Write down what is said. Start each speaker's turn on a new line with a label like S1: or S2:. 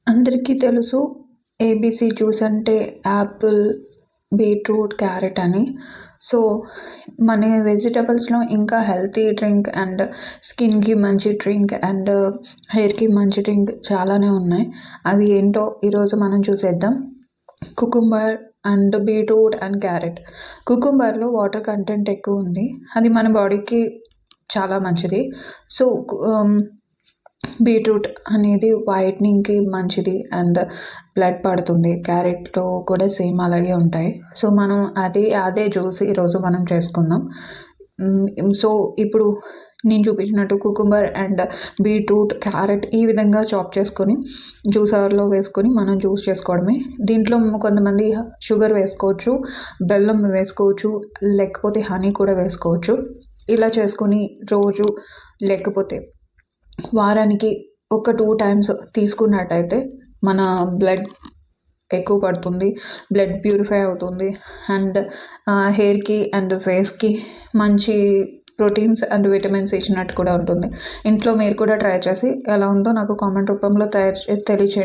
S1: అందరికీ తెలుసు ABC juice అంటే యాపిల్, బీట్రూట్, క్యారెట్ అని. సో, మన వెజిటబుల్స్‌లో ఇంకా హెల్తీ డ్రింక్ అండ్ స్కిన్‌కి మంచి డ్రింక్ అండ్ హెయిర్‌కి మంచి డ్రింక్ చాలానే ఉన్నాయి. అవి ఏంటో ఈరోజు మనం చూసేద్దాం. Cucumber and beetroot and carrot. కుకుంబర్‌లో వాటర్ కంటెంట్ ఎక్కువ ఉంది. అది మన బాడీకి చాలా మంచిది. సో, బీట్రూట్ అనేది వైట్నింగ్‌కి మంచిది అండ్ బ్లడ్ పడుతుంది. క్యారెట్‌లో కూడా సేమ్ అలాగే ఉంటాయి. సో, మనం అదే జ్యూస్ ఈరోజు మనం చేసుకుందాం. సో, ఇప్పుడు నేను చూపించినట్టు కుకుంబర్ అండ్ బీట్రూట్, క్యారెట్ ఈ విధంగా చాప్ చేసుకొని జ్యూసర్లో వేసుకొని మనం జ్యూస్ చేసుకోవడమే. దీంట్లో కొంతమంది షుగర్ వేసుకోవచ్చు, బెల్లం వేసుకోవచ్చు, లేకపోతే హనీ కూడా వేసుకోవచ్చు. ఇలా చేసుకొని రోజు లేకపోతే వారానికి ఒక 2 టైమ్స్ తీసుకున్నట్టయితే మన బ్లడ్ ఎక్కువ పడుతుంది, బ్లడ్ ప్యూరిఫై అవుతుంది అండ్ హెయిర్‌కి అండ్ ఫేస్‌కి మంచి ప్రోటీన్స్ అండ్ విటమిన్స్ ఇచ్చినట్టు కూడా ఉంటుంది. ఇంట్లో మీరు కూడా ట్రై చేసి ఎలా ఉందో నాకు కామెంట్ రూపంలో తెలియచేయండి.